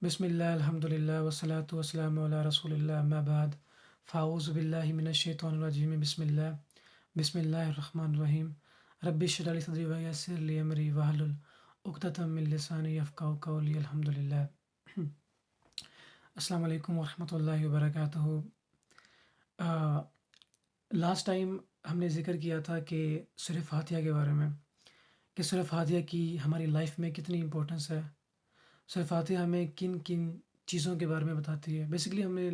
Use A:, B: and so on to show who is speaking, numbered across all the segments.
A: بسم اللہ الحمد للہ والصلاة والسلام علی رسول اللہ اما بعد فاعوذ باللہ من الشیطان الرجیم بسم اللہ الرحمن الرحیم رب اشرح لی صدری ویسر لی امری واحلل عقدۃ من لسانی یفقہوا قولی الحمد للہ۔ السلام علیکم ورحمۃ اللہ وبرکاتہ۔ لاسٹ ٹائم ہم نے ذکر کیا تھا کہ سورہ فاتحہ کے بارے میں، کہ سورہ فاتحہ کی ہماری لائف میں کتنی امپورٹنس ہے، سورہ فاتحہ ہمیں کن کن چیزوں کے بارے میں بتاتی ہے۔ بیسیکلی ہم نے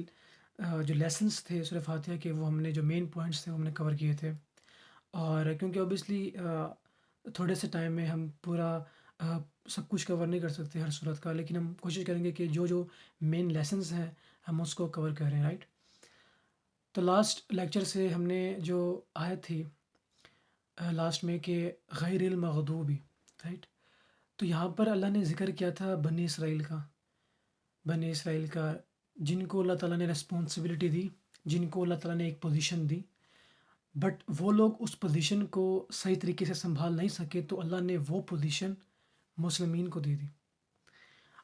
A: جو لیسنس تھے سورہ فاتحہ کے، وہ ہم نے جو مین پوائنٹس تھے وہ ہم نے کور کیے تھے، اور کیونکہ اوبیسلی تھوڑے سے ٹائم میں ہم پورا سب کچھ کور نہیں کر سکتے ہر صورت کا، لیکن ہم کوشش کریں گے کہ جو مین لیسنس ہیں ہم اس کو کور کریں، رائٹ۔ تو لاسٹ لیکچر سے ہم نے جو آیت تھی لاسٹ میں کہ غیر المغضوبی، رائٹ، تو یہاں پر اللہ نے ذکر کیا تھا بنی اسرائیل کا، جن کو اللہ تعالیٰ نے رسپانسبلٹی دی، جن کو اللہ تعالیٰ نے ایک پوزیشن دی، بٹ وہ لوگ اس پوزیشن کو صحیح طریقے سے سنبھال نہیں سکے، تو اللہ نے وہ پوزیشن مسلمین کو دے دی۔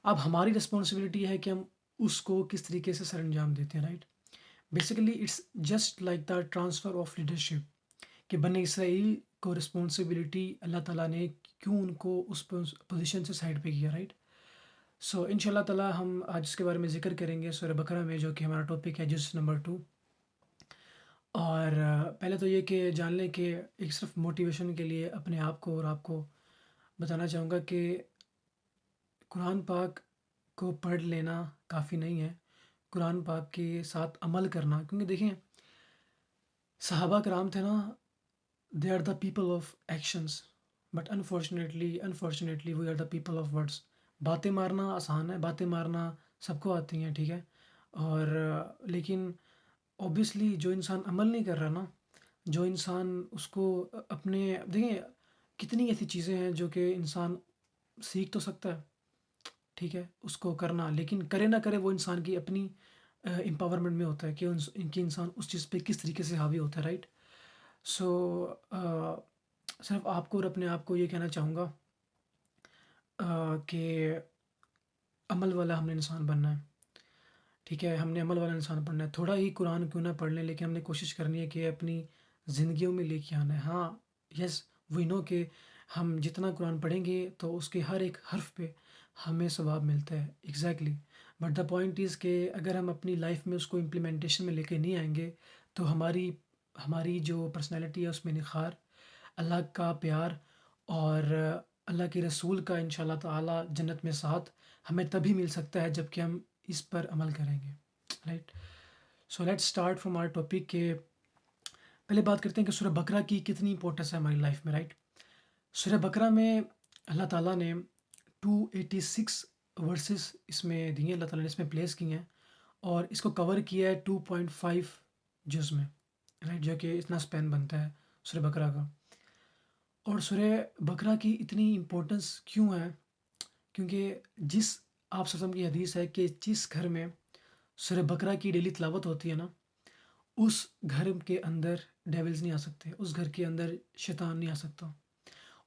A: اب ہماری رسپانسبلٹی ہے کہ ہم اس کو کس طریقے سے سر انجام دیتے ہیں، right. Basically it's just like the transfer of leadership, کہ بنی اسرائیل کو رسپانسبلٹی اللہ تعالیٰ نے کیوں ان کو اس پوزیشن سے سائڈ پہ کیا، رائٹ۔ سو ان شاء اللہ تعالیٰ ہم آج اس کے بارے میں ذکر کریں گے سورہ بقرہ میں، جو کہ ہمارا ٹاپک ہے جز نمبر 2۔ اور پہلے تو یہ کہ جان لیں کہ ایک صرف موٹیویشن کے لیے اپنے آپ کو اور آپ کو بتانا چاہوں گا کہ قرآن پاک کو پڑھ لینا کافی نہیں ہے، قرآن پاک کے ساتھ عمل کرنا، کیونکہ دیکھیں صحابہ کرام تھے نا، they are the people of actions, but unfortunately we are the people of words. باتیں مارنا آسان ہے، باتیں مارنا سب کو آتی ہیں، ٹھیک ہے، اور لیکن اوبیسلی جو انسان عمل نہیں کر رہا نا، جو انسان اس کو اپنے، دیکھیں کتنی ایسی چیزیں ہیں جو کہ انسان سیکھ تو سکتا ہے، ٹھیک ہے، اس کو کرنا، لیکن کرے نہ کرے وہ انسان کی اپنی امپاورمنٹ میں ہوتا ہے کہ ان کی انسان اس چیز پہ کس طریقے سے حاوی ہوتا ہے، رائٹ۔ سو صرف آپ کو اور اپنے آپ کو یہ کہنا چاہوں گا کہ عمل والا ہم نے انسان بننا ہے، ٹھیک ہے، ہم نے عمل والا انسان بننا ہے۔ تھوڑا ہی قرآن کیوں نہ پڑھ لیں، لیکن ہم نے کوشش کرنی ہے کہ اپنی زندگیوں میں لے کے آنا ہے۔ ہاں، یس وی نو کہ ہم جتنا قرآن پڑھیں گے تو اس کے ہر ایک حرف پہ ہمیں ثواب ملتا ہے، exactly, but the point is کہ اگر ہم اپنی لائف میں اس کو امپلیمنٹیشن میں لے کے نہیں آئیں گے تو ہماری جو پرسنالٹی ہے اس میں نکھار، اللہ کا پیار اور اللہ کے رسول کا انشاءاللہ تعالی جنت میں ساتھ ہمیں تبھی مل سکتا ہے جب کہ ہم اس پر عمل کریں گے، right. So let start from our topic, کہ پہلے بات کرتے ہیں کہ سورہ بقرہ کی کتنی امپورٹنس ہے ہماری لائف میں، رائٹ۔ سورہ بقرہ میں اللہ تعالیٰ نے 286 ورسز اس میں دیے، اللہ تعالیٰ نے اس میں پلیس کی ہیں، اور اس کو کور کیا ہے 2.5 جز میں، رائٹ، جو کہ اتنا سپین بنتا ہے سورہ بقرہ کا۔ اور سورہ بقرہ کی اتنی امپورٹنس کیوں ہے؟ کیونکہ آپ صلی اللہ علیہ وسلم کی حدیث ہے کہ جس گھر میں سورہ بقرہ کی ڈیلی تلاوت ہوتی ہے نا، اس گھر کے اندر ڈیولز نہیں آ سکتے، اس گھر کے اندر شیطان نہیں آ سکتا،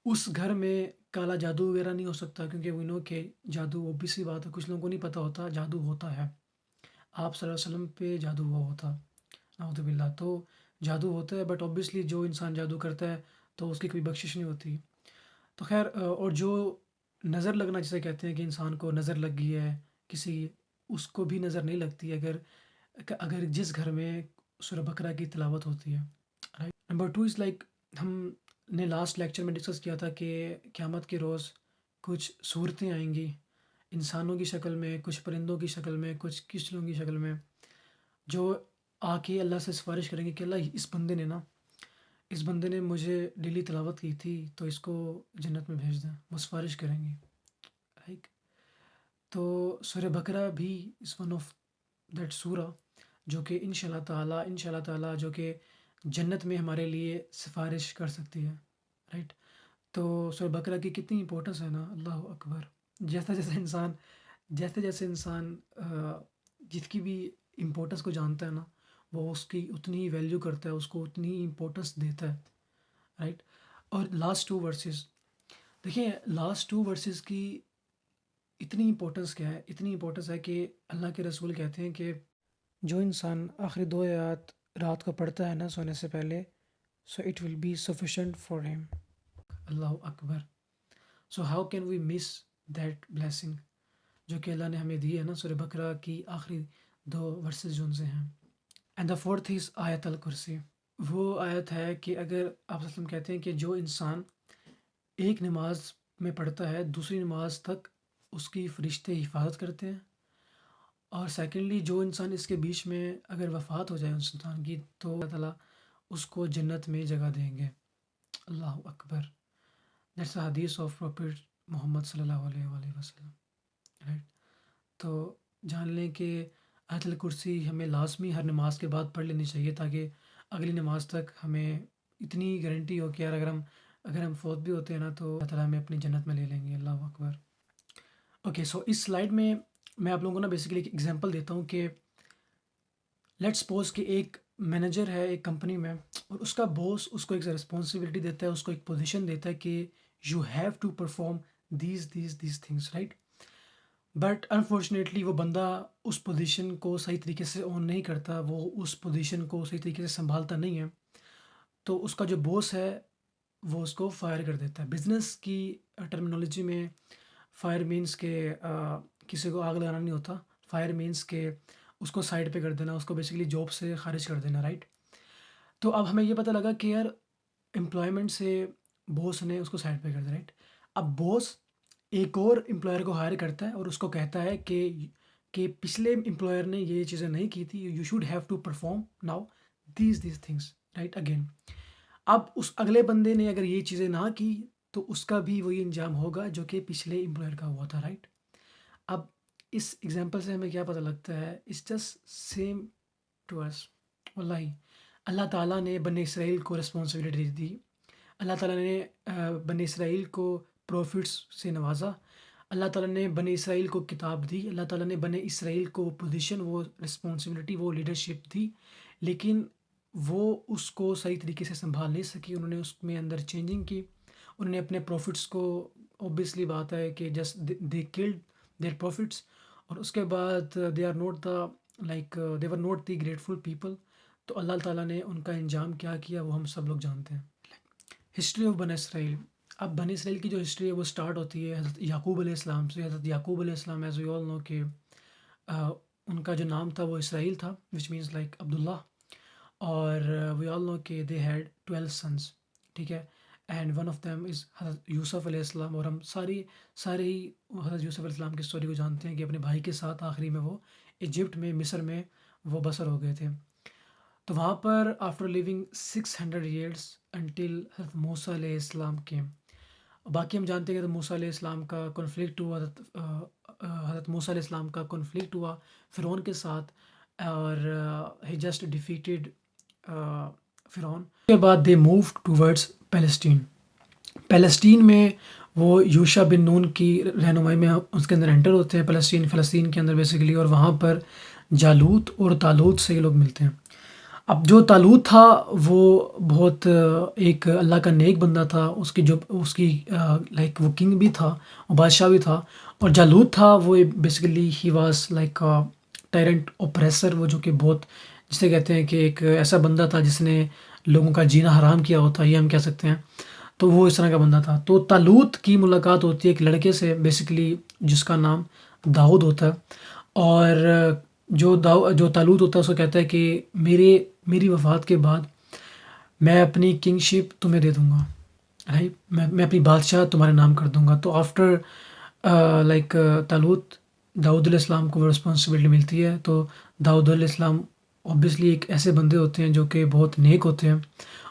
A: اس گھر میں کالا جادو وغیرہ نہیں ہو سکتا، کیونکہ وہ نو کہ جادو اوبیسلی بات ہے، کچھ لوگوں کو نہیں پتہ ہوتا جادو ہوتا ہے۔ آپ صلی اللہ علیہ وسلم پہ جادو ہوا ہوتا، نعوذ باللہ، تو جادو ہوتا ہے، بٹ اوبیسلی جو انسان جادو کرتا ہے تو اس کی کوئی بخشش نہیں ہوتی۔ تو خیر، اور جو نظر لگنا جسے کہتے ہیں کہ انسان کو نظر لگ گئی ہے کسی، اس کو بھی نظر نہیں لگتی اگر جس گھر میں سورہ بقرہ کی تلاوت ہوتی ہے، رائٹ۔ نمبر 2 از لائک، ہم نے لاسٹ لیکچر میں ڈسکس کیا تھا کہ قیامت کے روز کچھ صورتیں آئیں گی انسانوں کی شکل میں، کچھ پرندوں کی شکل میں، کچھ کچڑوں کی شکل میں، جو آ کے اللہ سے سفارش کریں گے کہ اللہ اس بندے نے مجھے ڈیلی تلاوت کی تھی تو اس کو جنت میں بھیج دیں، وہ سفارش کریں گے، رائٹ۔ تو سورہ بقرہ بھی از ون آف دیٹ سورہ جو کہ انشاءاللہ تعالی جو کہ جنت میں ہمارے لیے سفارش کر سکتی ہے، رائٹ۔ تو سورہ بقرہ کی کتنی امپورٹنس ہے نا، اللہ اکبر، جیسے انسان جس کی بھی امپورٹنس کو جانتا ہے نا، وہ اس کی اتنی ہی ویلیو کرتا ہے، اس کو اتنی ہی امپورٹنس دیتا ہے، رائٹ۔ اور لاسٹ 2 ورسز، دیکھیں لاسٹ 2 ورسز کی اتنی امپورٹنس کیا ہے، اتنی امپورٹنس ہے کہ اللہ کے رسول کہتے ہیں کہ جو انسان آخری 2 آیات رات کو پڑھتا ہے نا سونے سے پہلے، so it will be sufficient for him. اللہ اکبر! So how can we miss that blessing جو کہ اللہ نے ہمیں دی ہے نا سورہ بقرہ کی آخری 2 ورسز جو ان سے ہیں۔ اینڈ دا فورتھ از آیت الکرسی۔ وہ آیت ہے کہ اگر آپ صلی اللہ علیہ وسلم کہتے ہیں کہ جو انسان ایک نماز میں پڑھتا ہے دوسری نماز تک اس کی فرشتے حفاظت کرتے ہیں، اور سیکنڈلی جو انسان اس کے بیچ میں اگر وفات ہو جائے اس انسان کی تو اللہ تعالیٰ اس کو جنت میں جگہ دیں گے۔ اللہ اکبر! دیٹس اے حدیث آف پروفیٹ محمد صلی اللہ علیہ وآلہ وسلم، رائٹ؟ تو جان لیں کہ آیت الکرسی ہمیں لازمی ہر نماز کے بعد پڑھ لینی چاہیے تاکہ اگلی نماز تک ہمیں اتنی گارنٹی ہو کہ یار اگر ہم فوت بھی ہوتے ہیں نا تو اللہ تعالیٰ ہمیں اپنی جنت میں لے لیں گے۔ اللہ اکبر! اوکے، سو اس سلائڈ میں میں آپ لوگوں کو نا بیسیکلی ایک ایگزامپل دیتا ہوں کہ لیٹ سپوز کہ ایک مینیجر ہے ایک کمپنی میں، اور اس کا باس اس کو ایک رسپانسبلٹی دیتا ہے، اس کو ایک پوزیشن دیتا ہے کہ you have to perform these things, right? But unfortunately وہ بندہ اس پوزیشن کو صحیح طریقے سے اون نہیں کرتا، وہ اس پوزیشن کو صحیح طریقے سے سنبھالتا نہیں ہے، تو اس کا جو باس ہے وہ اس کو فائر کر دیتا ہے۔ بزنس کی ٹرمینالوجی میں فائر مینس کہ کسی کو آگ لگانا نہیں ہوتا، فائر مینس کہ اس کو سائڈ پہ کر دینا، اس کو بیسیکلی جاب سے خارج کر دینا، رائٹ؟ تو اب ہمیں یہ پتہ لگا کہ یار امپلائمنٹ سے باس نے اس کو سائڈ پہ کر دیا، رائٹ؟ اب باس ایک اور امپلائر کو ہائر کرتا ہے اور اس کو کہتا ہے کہ پچھلے امپلائر نے یہ چیزیں نہیں کی تھی، you should have to perform now these things, right? Again اب اس اگلے بندے نے اگر یہ چیزیں نہ کی تو اس کا بھی وہی انجام ہوگا جو کہ پچھلے امپلائر کا ہوا تھا، رائٹ؟ اب اس ایگزامپل سے ہمیں کیا پتہ لگتا ہے؟ اٹس جسٹ سیم ٹو اس۔ واللہ اللہ تعالیٰ نے بنی اسرائیل کو رسپانسبلٹی دی، اللہ تعالیٰ نے بنی اسرائیل کو پروفٹس سے نوازا، اللہ تعالیٰ نے بنی اسرائیل کو کتاب دی، اللہ تعالیٰ نے بنی اسرائیل کو پوزیشن، وہ رسپانسبلٹی، وہ لیڈرشپ دی، لیکن وہ اس کو صحیح طریقے سے سنبھال نہیں سکی، انہوں نے اس میں اندر چینجنگ کی، انہوں نے اپنے پروفٹس کو، اوبیسلی بات ہے کہ just they killed their prophets, اور اس کے بعد they are not the like they were not the grateful people, تو اللہ تعالیٰ نے ان کا انجام کیا کیا وہ ہم سب لوگ جانتے ہیں۔ ہسٹری آف بنی اسرائیل۔ اب بنی اسرائیل کی جو ہسٹری ہے وہ اسٹارٹ ہوتی ہے حضرت یعقوب علیہ السلام سے۔ حضرت یعقوب علیہ السلام ایز وی آل نو کہ ان کا جو نام تھا وہ اسرائیل تھا، وچ مینس لائک عبداللہ، اور وی آل نو کہ دے ہیڈ 12 سنس، ٹھیک ہے؟ And one of them is حضرت یوسف علیہ السلام، اور ہم سارے ہی حضرت یوسف علیہ السلام کی اسٹوری کو جانتے ہیں کہ اپنے بھائی کے ساتھ آخری میں وہ ایجپٹ میں، مصر میں وہ بسر ہو گئے تھے۔ تو وہاں پر آفٹر لیونگ 600 ایئرس انٹل حضرت موسیٰ علیہ السلام کے، باقی ہم جانتے ہیں کہ حضرت موسیٰ علیہ السلام کا کنفلکٹ ہوا، حضرت موسیٰ علیہ السلام کا کنفلکٹ ہوا فرعون کے ساتھ، اور ہی جسٹ ڈیفیٹڈ فرعون۔ اس کے بعد دے مووڈ ٹورڈس پیلسٹین میں وہ یوشع بن نون کی رہنمائی میں اس کے اندر انٹر ہوتے ہیں، فلسطین کے اندر بیسیکلی، اور وہاں پر جالوت اور طالوت سے یہ لوگ ملتے ہیں۔ اب جو طالوت تھا وہ بہت ایک اللہ کا نیک بندہ تھا، اس کی لائک وہ کنگ بھی تھا، وہ بادشاہ بھی تھا، اور جالوت تھا وہ basically he was like tyrant اوپریسر، وہ جو کہ بہت، جسے کہتے ہیں کہ ایک ایسا بندہ تھا جس نے لوگوں کا جینا حرام کیا ہوتا، یہ ہم کہہ سکتے ہیں، تو وہ اس طرح کا بندہ تھا۔ تو طالوت کی ملاقات ہوتی ہے ایک لڑکے سے بیسیکلی جس کا نام داؤد ہوتا ہے، اور جو طالوت ہوتا ہے اس کو کہتا ہے کہ میری وفات کے بعد میں اپنی کنگ شپ تمہیں دے دوں گا، رائٹ؟ میں اپنی بادشاہ تمہارے نام کر دوں گا۔ تو آفٹر لائک طالوت، داؤد علیہ السلام کو رسپانسبلٹی ملتی ہے، تو داؤد علیہ السلام اوبیسلی ایک ایسے بندے ہوتے ہیں جو کہ بہت نیک ہوتے ہیں،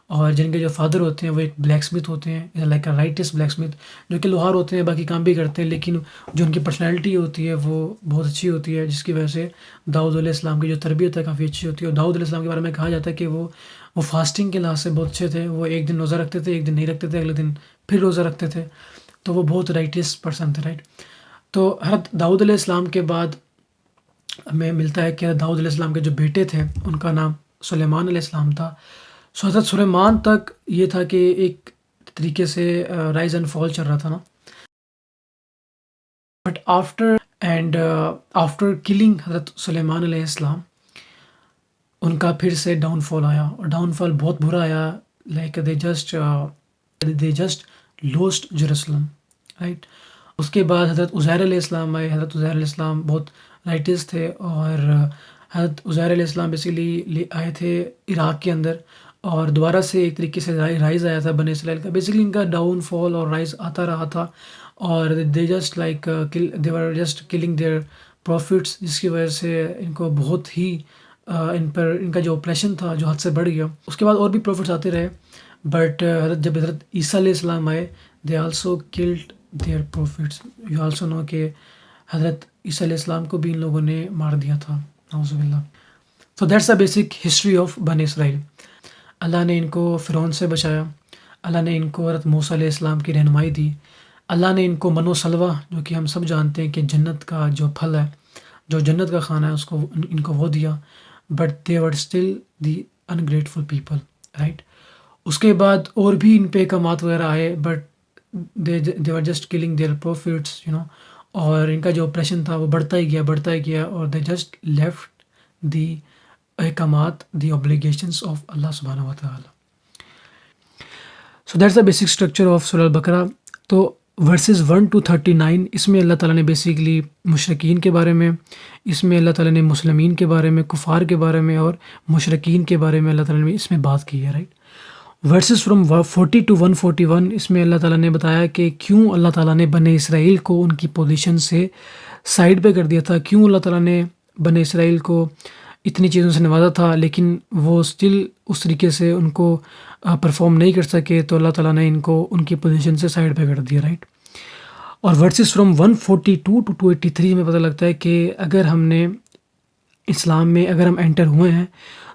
A: اور جن کے جو فادر ہوتے ہیں وہ ایک بلیک اسمتھ ہوتے ہیں، like a rights black Smith, جو کہ لوہار ہوتے ہیں، باقی کام بھی کرتے ہیں، لیکن جو ان کی پرسنالٹی ہوتی ہے وہ بہت اچھی ہوتی ہے، جس کی وجہ سے داؤد علیہ السلام کی جو تربیت ہے کافی اچھی ہوتی ہے۔ اور داؤد علیہ السلام کے بارے میں کہا جاتا ہے کہ وہ فاسٹنگ کے لحاظ سے بہت اچھے تھے، وہ ایک دن روزہ رکھتے تھے، ایک دن نہیں رکھتے تھے، اگلے دن پھر روزہ رکھتے تھے، تو وہ بہت رائٹس پرسن تھے، رائٹ؟ تو حضرت داؤد علیہ السلام کے بعد ہمیں ملتا ہے کہ داؤد علیہ السلام کے جو بیٹے تھے ان کا نام سلیمان علیہ السلام تھا۔ سو حضرت سلیمان تک یہ تھا کہ ایک طریقے سے رائز اینڈ فال چل رہا تھا نا، بٹ آفٹر کلنگ حضرت سلیمان علیہ السلام، ان کا پھر سے ڈاؤن فال آیا، اور ڈاؤن فال بہت برا آیا. Like they just lost Jerusalem, right. اس کے بعد حضرت عزیر علیہ السلام آئے. حضرت عزیر علیہ السلام بہت رائٹس تھے، اور حضرت عزیر علیہ السلام بیسیکلی آئے تھے عراق کے اندر، اور دوبارہ سے ایک طریقے سے رائز آیا تھا بنی اسرائیل کا. بیسیکلی ان کا ڈاؤن فال اور رائز آتا رہا تھا، اور they just like they were just killing their prophets, جس کی وجہ سے ان کو بہت ہی ان کا جو اپریشن تھا جو حد سے بڑھ گیا. اس کے بعد اور بھی پروفٹس آتے رہے، بٹ جب حضرت عیسیٰ علیہ السلام آئے، they also called their prophets. You also know کہ حضرت عیسیٰ علیہ السلام کو بھی ان لوگوں نے مار دیا تھا، نعوذ باللہ. So that's a basic history of بنی اسرائیل. اللہ نے ان کو فرعون سے بچایا، اللہ نے ان کو حضرت موسیٰ علیہ السلام کی رہنمائی دی، اللہ نے ان کو من و سلوہ، جو کہ ہم سب جانتے ہیں کہ جنت کا جو پھل ہے، جو جنت کا کھانا ہے، اس کو ان کو وہ دیا. But they were still the ungrateful people, right. اس کے بعد اور بھی ان پہ احکامات وغیرہ آئے، but they were just killing their prophets, اور ان کا جو اپریشن تھا وہ بڑھتا ہی گیا، اور دے جسٹ لیفٹ دی احکامات، دی اوبلیگیشنس آف اللہ سبحانہ و تعالیٰ. So that's the basic structure of سورہ البقرہ. تو ورسز 1 to 39 اس میں اللہ تعالیٰ نے بیسیکلی مشرکین کے بارے میں، اس میں اللہ تعالیٰ نے مسلمین کے بارے میں، کفار کے بارے میں، اور مشرکین کے بارے میں اللہ تعالیٰ نے اس میں بات کی ہے، رائٹ. ورسز فرام 40 to 141 اس میں اللہ تعالیٰ نے بتایا کہ کیوں اللہ تعالیٰ نے بنی اسرائیل کو ان کی پوزیشن سے سائڈ پہ کر دیا تھا، کیوں اللہ تعالیٰ نے بنی اسرائیل کو اتنی چیزوں سے نوازا تھا، لیکن وہ اسٹل اس طریقے سے ان کو پرفارم نہیں کر سکے. تو اللہ تعالیٰ نے ان کو ان کی پوزیشن سے سائڈ پہ کر دیا، رائٹ. اور ورسز فرام 142 to 283 میں پتہ لگتا ہے کہ اگر ہم نے اسلام میں اگر ہم انٹر ہوئے ہیں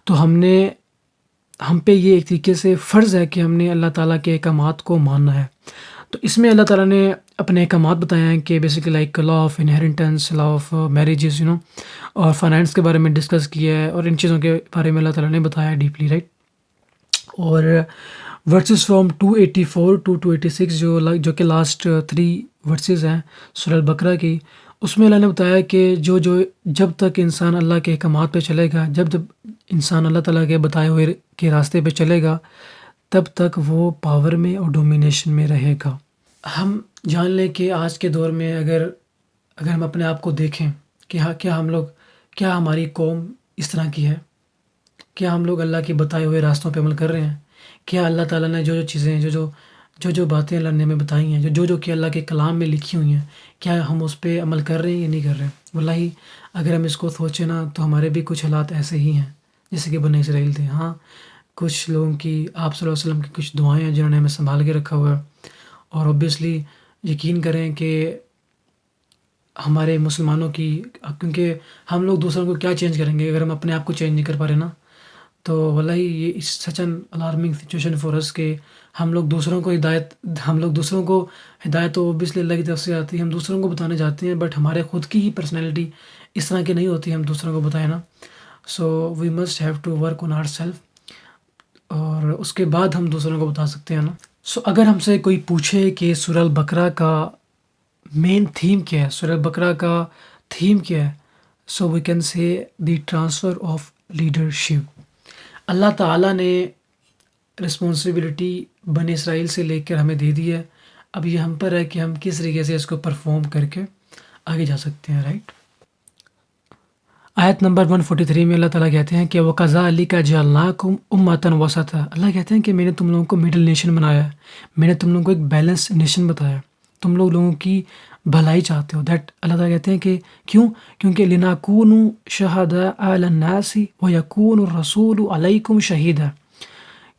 A: تو ہم پہ یہ ایک طریقے سے فرض ہے کہ ہم نے اللہ تعالیٰ کے احکامات کو ماننا ہے. تو اس میں اللہ تعالیٰ نے اپنے احکامات بتائے ہیں کہ basically like law of inheritance, law of marriages, اور فائنانس کے بارے میں ڈسکس کیا ہے، اور ان چیزوں کے بارے میں اللہ تعالیٰ نے بتایا ڈیپلی، رائٹ. اور ورسز فرام 284 to 286 جو کہ لاسٹ 3 ورسز ہیں سورہ البقرہ کی، اس میں اللہ نے بتایا کہ جب تک انسان اللہ کے احکامات پہ چلے گا، جب انسان اللہ تعالیٰ کے بتائے ہوئے کے راستے پہ چلے گا، تب تک وہ پاور میں اور ڈومینیشن میں رہے گا. ہم جان لیں کہ آج کے دور میں اگر ہم اپنے آپ کو دیکھیں کہ کیا ہماری قوم اس طرح کی ہے، کیا ہم لوگ اللہ کے بتائے ہوئے راستوں پہ عمل کر رہے ہیں، کیا اللہ تعالیٰ نے جو چیزیں جو باتیں اللہ نے ہمیں بتائی ہیں، جو کہ اللہ کے کلام میں لکھی ہوئی ہیں، کیا ہم اس پہ عمل کر رہے ہیں یا نہیں کر رہے ہیں. واللہ اگر ہم اس کو سوچیں نا تو ہمارے بھی کچھ حالات ایسے ہی ہیں جیسے کہ بنی اسرائیل تھے. ہاں، کچھ لوگوں کی آپ صلی اللہ علیہ وسلم کی کچھ دعائیں ہیں جنہوں نے ہمیں سنبھال کے رکھا ہوا ہے، اور اوبیسلی یقین کریں کہ ہمارے مسلمانوں کی، کیونکہ ہم لوگ دوسروں کو کیا چینج کریں گے اگر ہم اپنے آپ کو چینج نہیں کر پا رہے نا. تو واللہ یہ such an alarming situation for us کہ ہم لوگ دوسروں کو ہدایت تو اوبیسلی اللہ کی طرف سے آتی ہے، ہم دوسروں کو بتانے جاتے ہیں، بٹ ہمارے خود کی ہی پرسنالٹی اس طرح کی نہیں ہوتی ہم دوسروں کو بتائیں نا. So we must have to work on our self, اور اس کے بعد ہم دوسروں کو بتا سکتے ہیں نا. سو اگر ہم سے کوئی پوچھے کہ سورہ البقرہ کا مین تھیم کیا ہے، سورہ البقرہ کا تھیم کیا ہے، سو we can say the transfer of leadership. Allah تعالیٰ نے رسپانسبلٹی بنی اسرائیل سے لے کر ہمیں دے دی ہے، اب یہ ہم پر ہے کہ ہم کس طریقے سے اس کو پرفارم کر کے آگے جا سکتے ہیں، رائٹ. آیت نمبر 143 میں اللہ تعالیٰ کہتے ہیں کہ وَكَذَلِكَ جَعَلْنَاكُمْ أُمَّةً وَسَطًا. اللہ کہتے ہیں کہ میں نے تم لوگوں کو مڈل نیشن بنایا ہے، میں نے تم لوگوں کو ایک بیلنس نیشن بتایا، تم لوگوں کی بھلائی چاہتے ہو. دیٹ اللہ تعالیٰ کہتے ہیں کہ کیونکہ لِنَكُونُوا شُهَدَاءَ عَلَى النَّاسِ وَيَكُونَ الرَّسُولُ عَلَيْكُمْ شَهِيدًا.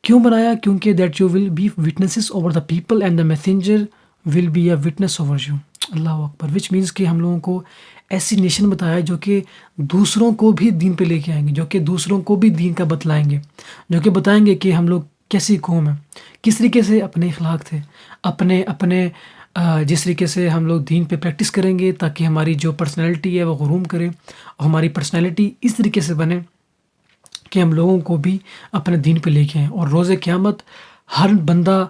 A: کیوں بنایا؟ کیونکہ that you will be witnesses over the people and the messenger will be a witness over you. اللہ اکبر. وچ مینس کہ ہم لوگوں کو ایسی نیشن بتایا جو کہ دوسروں کو بھی دین پہ لے کے آئیں گے، جو کہ دوسروں کو بھی دین کا بتلائیں گے، جو کہ بتائیں گے کہ ہم لوگ کیسی قوم ہیں، کس طریقے سے اپنے اخلاق تھے، اپنے جس طریقے سے ہم لوگ دین پہ پریکٹس کریں گے تاکہ ہماری جو پرسنالٹی ہے وہ غروم کرے، اور ہماری پرسنالٹی اس طریقے سے بنے کہ ہم لوگوں کو بھی اپنے دین پہ لے کے آئیں. اور روز قیامت ہر بندہ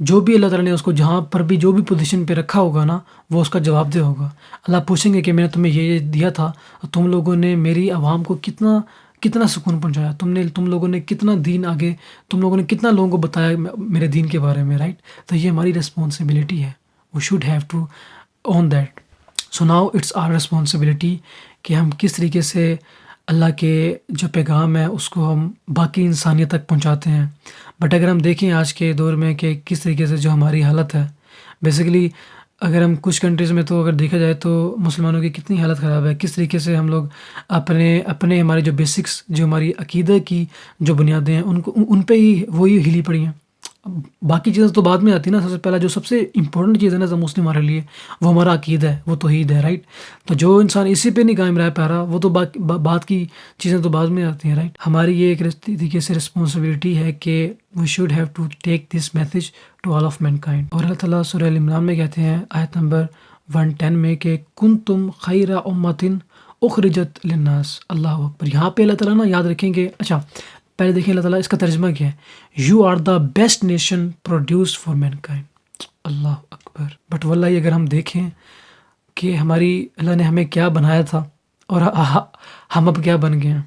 A: جو بھی اللہ تعالیٰ نے اس کو جہاں پر بھی جو بھی پوزیشن پہ رکھا ہوگا نا وہ اس کا جواب دہ ہوگا۔ اللہ پوچھیں گے کہ میں نے تمہیں یہ دیا تھا اور تم لوگوں نے میری عوام کو کتنا کتنا سکون پہنچایا، تم لوگوں نے کتنا دین آگے، تم لوگوں نے کتنا لوگوں کو بتایا میرے دین کے بارے میں، رائٹ؟ تو یہ ہماری رسپانسبلٹی ہے، we should have to own that. So now it's our responsibility کہ ہم کس طریقے سے اللہ کے جو پیغام ہے اس کو ہم باقی انسانیت تک پہنچاتے ہیں۔ بٹ اگر ہم دیکھیں آج کے دور میں کہ کس طریقے سے جو ہماری حالت ہے، بیسیکلی اگر ہم کچھ کنٹریز میں تو اگر دیکھا جائے تو مسلمانوں کی کتنی حالت خراب ہے، کس طریقے سے ہم لوگ اپنے اپنے ہمارے جو بیسکس، جو ہماری عقیدہ کی جو بنیادیں ہیں ان پہ ہی وہی ہلی پڑی ہیں۔ باقی چیزیں تو بعد میں آتی ہیں نا، سب سے پہلا جو سب سے امپورٹنٹ چیز ہے نا مسلم ہمارے لیے وہ ہمارا عقیدہ ہے، وہ توحید ہے، رائٹ؟ تو جو انسان اسی پہ نہیں قائم رہ پا رہا وہ تو بعد کی چیزیں تو بعد میں آتی ہیں، رائٹ؟ ہماری یہ ایک طریقے سے رسپانسبلٹی ہے کہ we should have to take this message to all of mankind. اور اللہ تعالیٰ سورہ ال عمران میں کہتے ہیں آیت نمبر 110 میں کہ کنتم خیر امۃ اخرجت للناس۔ اللہ اکبر۔ یہاں پہ اللہ تعالیٰ نا یاد رکھیں گے، اچھا پہلے دیکھیں اللہ تعالیٰ اس کا ترجمہ کیا ہے، you are the best nation produced for mankind. اللہ اکبر۔ بٹ واللہ اگر ہم دیکھیں کہ ہماری اللہ نے ہمیں کیا بنایا تھا اور ہم اب کیا بن گئے ہیں۔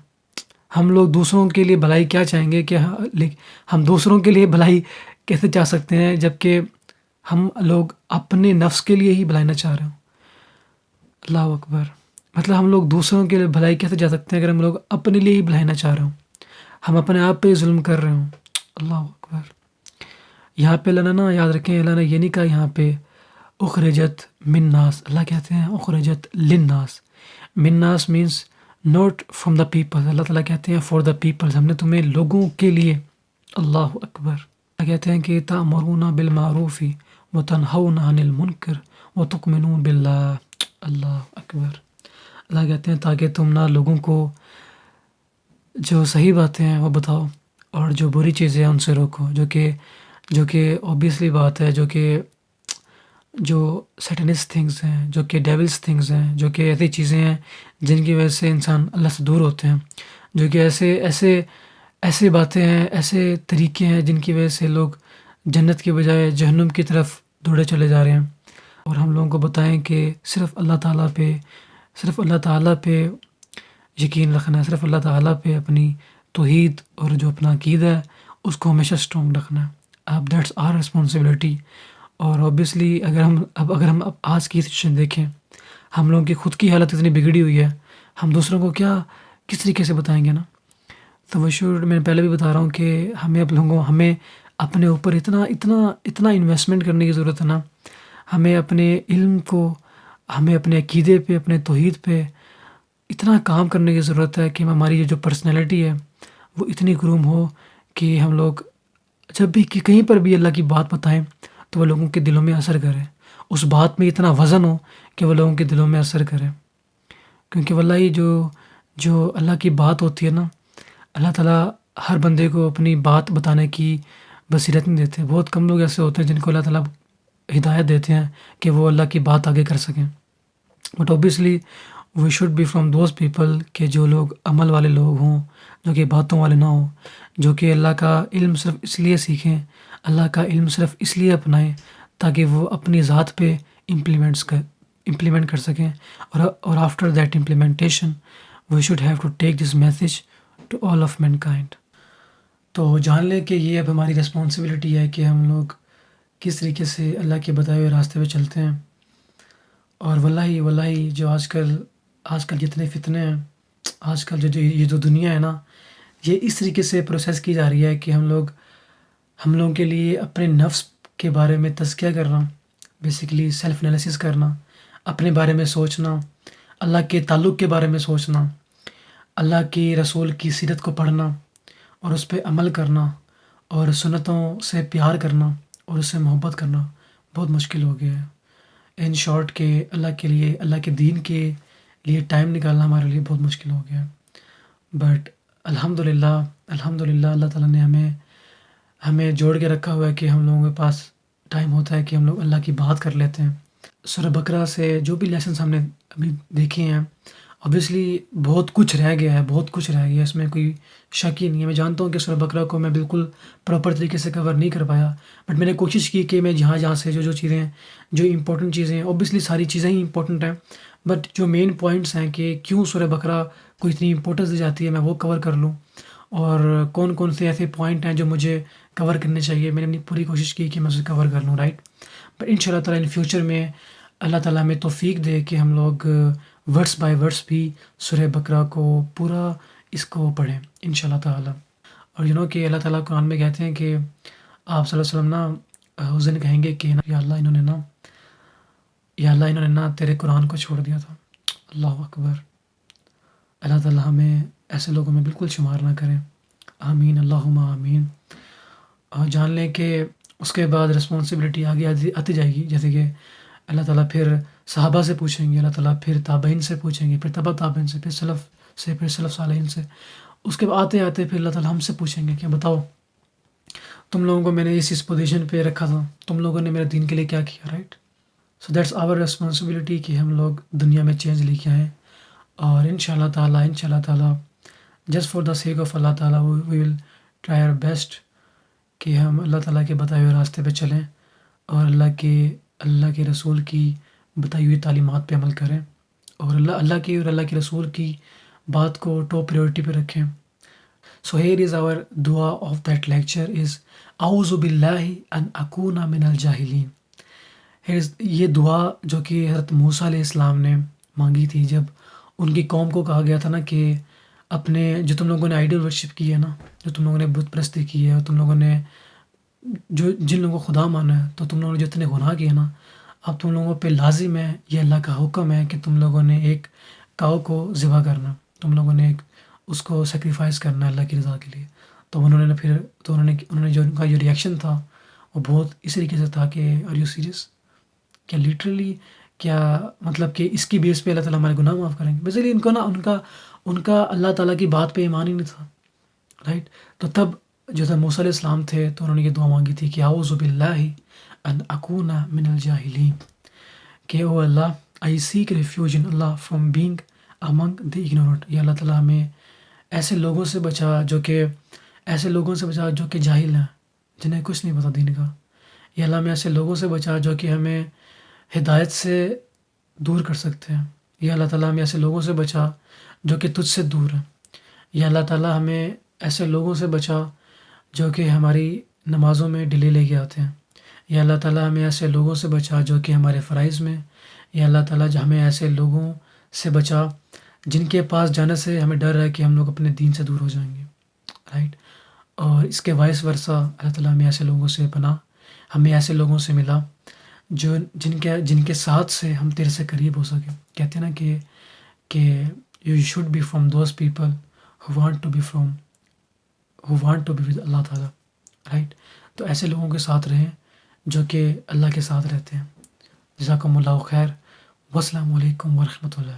A: ہم لوگ دوسروں کے لیے بھلائی کیا چاہیں گے کہ ہم دوسروں کے لیے بھلائی کیسے چاہ سکتے ہیں جب کہ ہم لوگ اپنے نفس کے لیے ہی بھلائی نہ چاہ رہے ہوں۔ اللہ اکبر۔ مطلب ہم لوگ دوسروں کے لیے بھلائی کیسے چاہ سکتے ہیں اگر ہم لوگ اپنے لیے ہی بھلائی نہ چاہ رہے ہوں، ہم اپنے آپ پہ ظلم کر رہے ہوں۔ اللہ اکبر۔ یہاں پہ اللہ نے نا یاد رکھیں، اللہ نے یہ نہیں کہا یہاں پہ اخرجت من ناس، اللہ کہتے ہیں اخرجت للناس۔ من ناس means not from the people, Allah تعالیٰ کہتے ہیں فار دا پیپلز، ہم نے تمہیں لوگوں کے لیے۔ اللہ اکبر۔ اللہ کہتے ہیں کہ تأمرون بالمعروف وتنہون عن المنکر وتؤمنون باللہ۔ اللہ اکبر۔ اللہ کہتے ہیں تاکہ تم نہ لوگوں کو جو صحیح باتیں ہیں وہ بتاؤ اور جو بری چیزیں ہیں ان سے روکو، جو کہ اوبیسلی بات ہے، جو سیٹنس تھنگس ہیں، جو کہ ڈیولس تھنگس ہیں، جو کہ ایسی چیزیں ہیں جن کی وجہ سے انسان اللہ سے دور ہوتے ہیں، جو کہ ایسے باتیں ہیں، ایسے طریقے ہیں جن کی وجہ سے لوگ جنت کے بجائے جہنم کی طرف دوڑے چلے جا رہے ہیں۔ اور ہم لوگوں کو بتائیں کہ صرف اللہ تعالیٰ پہ یقین رکھنا ہے، صرف اللہ تعالیٰ پہ اپنی توحید اور جو اپنا عقیدہ ہے اس کو ہمیشہ اسٹرانگ رکھنا ہے۔ اب دیٹس آر رسپانسبلٹی۔ اور اوبیسلی اگر ہم آج کی سچویشن دیکھیں، ہم لوگوں کی خود کی حالت اتنی بگڑی ہوئی ہے، ہم دوسروں کو کس طریقے سے بتائیں گے نا؟ تو میں پہلے بھی بتا رہا ہوں کہ ہمیں اپنے اوپر اتنا انویسٹمنٹ کرنے کی ضرورت ہے نا، ہمیں اپنے علم کو، ہمیں اپنے عقیدے پہ، اپنے توحید پہ اتنا کام کرنے کی ضرورت ہے کہ ہماری جو پرسنالٹی ہے وہ اتنی گروم ہو کہ ہم لوگ جب بھی کہیں پر بھی اللہ کی بات بتائیں تو وہ لوگوں کے دلوں میں اثر کرے، اس بات میں اتنا وزن ہو کہ وہ لوگوں کے دلوں میں اثر کرے۔ کیونکہ واللہ جو اللہ کی بات ہوتی ہے نا، اللہ تعالیٰ ہر بندے کو اپنی بات بتانے کی بصیرت نہیں دیتے۔ بہت کم لوگ ایسے ہوتے ہیں جن کو اللہ تعالیٰ ہدایت دیتے ہیں کہ وہ اللہ کی بات آگے کر سکیں۔ But obviously we should be from those people کہ جو لوگ عمل والے لوگ ہوں، جو کہ باتوں والے نہ ہوں، جو کہ اللہ کا علم صرف اس لیے سیکھیں، اللہ کا علم صرف اس لیے اپنائیں تاکہ وہ اپنی ذات پہ امپلیمنٹ کر سکیں، اور after that implementation we should have to take this message to all of mankind. تو جان لیں کہ یہ اب ہماری رسپانسبلٹی ہے کہ ہم لوگ کس طریقے سے اللہ کے بتائے ہوئے راستے پہ چلتے ہیں۔ اور واللہ جو آج کل جتنے فتنے ہیں، آج کل یہ جو دنیا ہے نا، یہ اس طریقے سے پروسیس کی جا رہی ہے کہ ہم لوگوں کے لیے اپنے نفس کے بارے میں تزکیہ کرنا، بیسیکلی سیلف انالیسس کرنا، اپنے بارے میں سوچنا، اللہ کے تعلق کے بارے میں سوچنا، اللہ کی رسول کی سیرت کو پڑھنا اور اس پہ عمل کرنا، اور سنتوں سے پیار کرنا اور اس سے محبت کرنا بہت مشکل ہو گیا ہے۔ ان شارٹ کہ اللہ کے لیے، اللہ کے دین کے لیے ٹائم نکالنا ہمارے لیے بہت مشکل ہو گیا ہے۔ بٹ الحمدللہ اللہ تعالیٰ نے ہمیں جوڑ کے رکھا ہوا ہے کہ ہم لوگوں کے پاس ٹائم ہوتا ہے کہ ہم لوگ اللہ کی بات کر لیتے ہیں۔ سورہ بقرہ سے جو بھی لیسنس ہم نے ابھی دیکھے ہیں اوبویسلی بہت کچھ رہ گیا ہے، بہت کچھ رہ گیا ہے، اس میں کوئی شک ہی نہیں ہے۔ میں جانتا ہوں کہ سورہ بقرہ کو میں بالکل پراپر طریقے سے کور نہیں کر پایا، بٹ میں نے کوشش کی کہ میں جہاں جہاں سے جو چیزیں ہیں، جو امپورٹنٹ چیزیں ہیں، اوبویسلی ساری چیزیں ہی امپورٹنٹ ہیں، بٹ جو مین پوائنٹس ہیں کہ کیوں سورہ بقرہ کو اتنی امپورٹنس دی جاتی ہے، میں وہ کور کر لوں، اور کون کون سے ایسے پوائنٹ ہیں جو مجھے کور کرنے چاہیے، میں نے اپنی پوری کوشش کی کہ میں اسے کور کر لوں، رائٹ۔ بٹ ان شاء اللہ تعالیٰ ان فیوچر میں اللہ تعالیٰ ہمیں توفیق دے کہ ہم لوگ ورڈس بائی ورڈس بھی سورہ بقرہ کو پورا اس کو پڑھیں ان شاء اللہ تعالیٰ۔ اور کہ اللہ تعالیٰ قرآن میں کہتے ہیں کہ آپ صلی اللہ علیہ وسلم نا اس دن کہیں گے کہ یا اللہ انہوں نے نا تیرے قرآن کو چھوڑ دیا تھا۔ اللہ اکبر۔ اللہ تعالیٰ ہمیں ایسے لوگوں میں بالکل شمار نہ کریں، آمین اللہم آمین۔ اور جان لیں کہ اس کے بعد رسپانسبلٹی آگے آتی جائے گی، جیسے کہ اللہ تعالیٰ پھر صحابہ سے پوچھیں گے، اللہ تعالیٰ پھر تابعین سے پوچھیں گے، پھر تبع تابعین سے، پھر سلف سے، پھر سلف صالحین سے، اس کے بعد آتے آتے پھر اللہ تعالیٰ ہم سے پوچھیں گے کہ بتاؤ تم لوگوں کو میں نے اس پوزیشن پہ رکھا تھا، تم لوگوں نے میرے دین کے لیے کیا کیا، right. So that's our responsibility کہ ہم لوگ دنیا میں چینج لے کے آئیں، اور ان شاء اللہ تعالیٰ just for the sake of Allah تعالیٰ we will try our best کہ ہم اللہ تعالیٰ کے بتائے ہوئے راستے پہ چلیں، اور اللہ کے رسول کی بتائی ہوئی تعلیمات پہ عمل کریں، اور اللہ کے رسول کی بات کو ٹاپ پریورٹی پہ رکھیں۔ سو ہیئر از آور دعا آف دیٹ لیکچر از اعوذ باللہ ان اکون من الجاہلین۔ یہ دعا جو کہ حضرت موسیٰ علیہ السلام نے مانگی تھی جب ان کی قوم کو کہا گیا تھا نا کہ اپنے جو تم لوگوں نے آئیڈل ورشپ کی ہے نا، جو تم لوگوں نے بت پرستی کی ہے، اور تم لوگوں نے جن لوگوں کو خدا مانا ہے، تو تم لوگوں نے جو اتنے گناہ کیے نا، اب تم لوگوں پہ لازم ہے، یہ اللہ کا حکم ہے کہ تم لوگوں نے ایک کاؤ کو ذبح کرنا، تم لوگوں نے اس کو سیکریفائس کرنا ہے اللہ کی رضا کے لیے۔ تو انہوں نے جو ان کا جو ریئیکشن تھا وہ بہت اس طریقے سے تھا کہ آر یو سیریس، کیا لیٹرلی، کیا مطلب کہ اس کی بیس پہ اللہ تعالیٰ ہمارے گناہ معاف کریں گے؟ بیسیکلی ان کا اللہ تعالیٰ کی بات پہ ایمان ہی نہیں تھا، رائٹ۔ تو تب جو تھا موسیٰ علیہ السلام تھے، تو انہوں نے یہ دعا مانگی تھی کہ اعوذ باللہ ان اکون من الجاہلین، کہ O Allah I seek refuge in Allah from being among the ignorant. یا اللہ تعالیٰ ہمیں ایسے لوگوں سے بچا جو کہ جاہل ہیں، جنہیں کچھ نہیں پتہ دین کا۔ یا اللہ ہمیں ایسے لوگوں سے بچا جو کہ ہمیں ہدایت سے دور کر سکتے ہیں۔ یا اللہ تعالیٰ ہمیں ایسے لوگوں سے بچا جو کہ تجھ سے دور ہیں۔ یا اللہ تعالیٰ ہمیں ایسے لوگوں سے بچا جو کہ ہماری نمازوں میں ڈیلے لے کے آتے ہیں۔ یا اللہ تعالیٰ ہمیں ایسے لوگوں سے بچا جو کہ ہمارے فرائض میں، یا اللہ تعالیٰ ہمیں ایسے لوگوں سے بچا جن کے پاس جانے سے ہمیں ڈر ہے کہ ہم لوگ اپنے دین سے دور ہو جائیں گے، رائٹ۔ اور اس کے وائس ورثہ اللہ تعالیٰ ہمیں ایسے لوگوں سے ہمیں ایسے لوگوں سے ملا جن کے ساتھ سے ہم تیرے سے قریب ہو سکیں۔ کہتے ہیں نا کہ you should be from those people who want to be with اللہ تعالیٰ، رائٹ۔ تو ایسے لوگوں کے ساتھ رہیں جو کہ اللہ کے ساتھ رہتے ہیں۔ جزاکم اللہ خیر، والسلام علیکم ورحمۃ اللہ۔